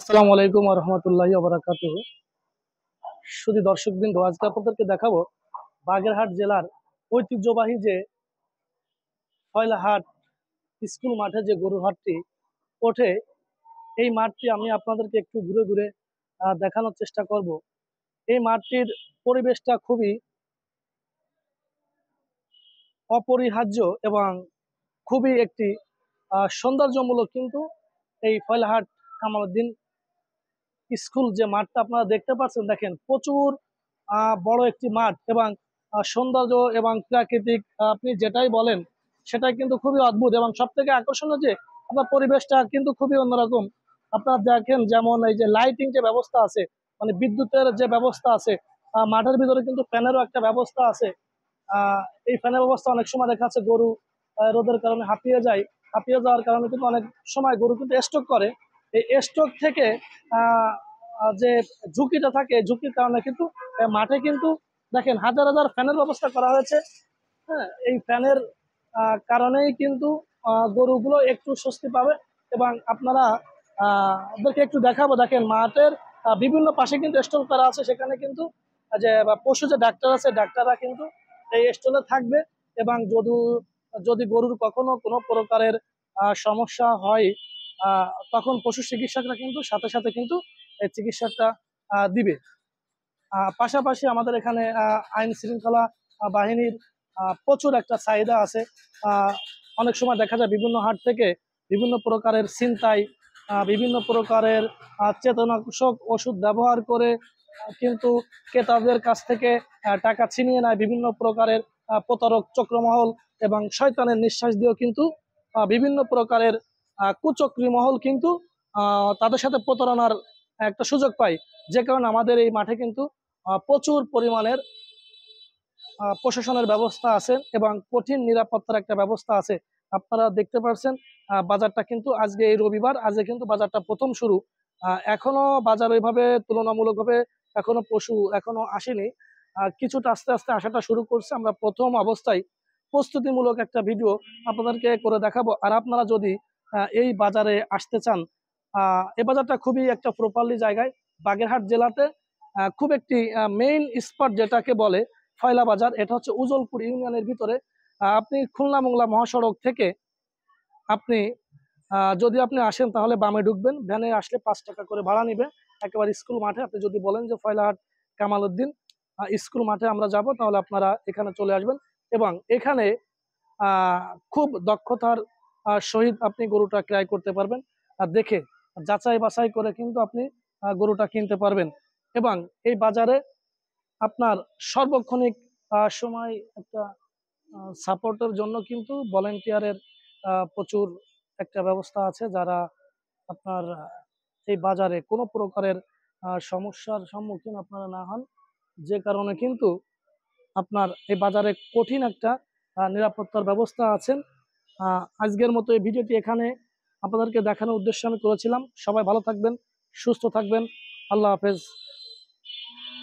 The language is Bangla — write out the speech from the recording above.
আসসালামু আলাইকুম ওয়া রাহমাতুল্লাহি ওয়া বারাকাতুহু। শুধু দর্শকবৃন্দ, আজকে আপনাদেরকে দেখাবো বাগেরহাট জেলার ঐতিহ্যবাহী যে ফয়লাহাট স্কুল মাঠে যে গরুর হাটটি ওঠে। এই মাঠটি আমি আপনাদেরকে একটু ঘুরে ঘুরে দেখানোর চেষ্টা করব। এই মাঠটির পরিবেশটা খুবই অপরিহার্য এবং খুবই একটি সৌন্দর্যমূলক। কিন্তু এই ফয়লাহাট কামালউদ্দিন স্কুল যে মাঠটা আপনারা দেখতে পাচ্ছেন, দেখেন প্রচুর বড় একটি মাঠ এবং সৌন্দর্য এবং প্রাকৃতিক, আপনি যেটাই বলেন সেটাই কিন্তু খুবই অদ্ভুত এবং সব থেকে আকর্ষণীয় যে আপনার পরিবেশটা কিন্তু খুবই অন্যরকম। আপনারা দেখেন যেমন এই যে লাইটিং যে ব্যবস্থা আছে, মানে বিদ্যুতের যে ব্যবস্থা আছে, মাঠের ভিতরে কিন্তু ফ্যানেরও একটা ব্যবস্থা আছে। আহ এই ফ্যানের ব্যবস্থা অনেক সময় দেখা যাচ্ছে গরু রোদের কারণে হাঁপিয়ে যায়। হাঁপিয়ে যাওয়ার কারণে কিন্তু অনেক সময় গরু কিন্তু স্ট্রোক করে। এই স্ট্রোক থেকে আহ যে ঝুঁকিটা থাকে, ঝুঁকির কারণে কিন্তু মাঠে কিন্তু দেখেন হাজার হাজার ফ্যানের ব্যবস্থা করা হয়েছে। হ্যাঁ, এই ফ্যানের কারণেই কিন্তু গরুগুলো একটু স্বস্তি পাবে। এবং আপনারা ওদেরকে একটু দেখাবো, দেখেন মাঠের বিভিন্ন পাশে কিন্তু স্টল করা আছে, সেখানে কিন্তু যে পশু যে ডাক্তার আছে, ডাক্তাররা কিন্তু এই স্টলে থাকবে। এবং যদি যদি গরুর কখনো কোনো প্রকারের সমস্যা হয়, তখন পশু চিকিৎসকরা কিন্তু সাথে সাথে কিন্তু এই চিকিৎসাটা দিবে। পাশাপাশি আমাদের এখানে আইন শৃঙ্খলা বাহিনীর প্রচুর একটা চাহিদা আছে। আহ, অনেক সময় দেখা যায় বিভিন্ন হাট থেকে বিভিন্ন প্রকারের ছিনতাই, বিভিন্ন প্রকারের চেতনানাশক ওষুধ ব্যবহার করে কিন্তু ক্রেতাদের কাছ থেকে টাকা ছিনিয়ে নেয় বিভিন্ন প্রকারের প্রতারক চক্রমহল। এবং শয়তানের নিঃশ্বাস দিয়েও কিন্তু বিভিন্ন প্রকারের কুচক্রী মহল কিন্তু তাদের সাথে প্রতারণার একটা সুযোগ পায়। যে কারণে আমাদের এই মাঠে কিন্তু প্রচুর পরিমাণের প্রশাসনের ব্যবস্থা আছে এবং কঠিন নিরাপত্তার একটা ব্যবস্থা আছে। আপনারা দেখতে পাচ্ছেন বাজারটা কিন্তু আজকে এই রবিবার, আজকে কিন্তু বাজারটা প্রথম শুরু। এখনো বাজার ওইভাবে তুলনামূলকভাবে এখনো পশু এখনো আসেনি। কিছুটা আস্তে আস্তে আসাটা শুরু করছে। আমরা প্রথম অবস্থায় প্রস্তুতিমূলক একটা ভিডিও আপনাদেরকে করে দেখাবো। আর আপনারা যদি এই বাজারে আসতে চান, এই বাজারটা খুবই একটা প্রপারলি জায়গায়, বাগেরহাট জেলাতে খুব একটি মেইন স্পট যেটাকে বলে ফয়লা বাজার। এটা হচ্ছে উজলপুর ইউনিয়নের ভিতরে। আপনি খুলনা মোংলা মহাসড়ক থেকে আপনি যদি আপনি আসেন তাহলে বামে ঢুকবেন, ভ্যানে আসলে 5 টাকা করে ভাড়া নিবে একেবারে স্কুল মাঠে। আপনি যদি বলেন যে ফয়লাহাট কামালউদ্দিন স্কুল মাঠে আমরা যাব, তাহলে আপনারা এখানে চলে আসবেন। এবং এখানে খুব দক্ষতার সহিত আপনি গরুটা ক্রয় করতে পারবেন। আর দেখে যাচাই বাছাই করে কিন্তু আপনি গরুটা কিনতে পারবেন। এবং এই বাজারে আপনার সার্বক্ষণিক সময় একটা সাপোর্টের জন্য কিন্তু ভলেন্টিয়ারের প্রচুর একটা ব্যবস্থা আছে, যারা আপনার এই বাজারে কোনো প্রকারের সমস্যার সম্মুখীন আপনারা না হন। যে কারণে কিন্তু আপনার এই বাজারে কঠিন একটা নিরাপত্তার ব্যবস্থা আছেন। আজকের মতো এই ভিডিওটি এখানে আপনাদেরকে দেখানোর উদ্দেশ্যে আমি করেছিলাম। সবাই ভালো থাকবেন, সুস্থ থাকবেন। আল্লাহ হাফেজ।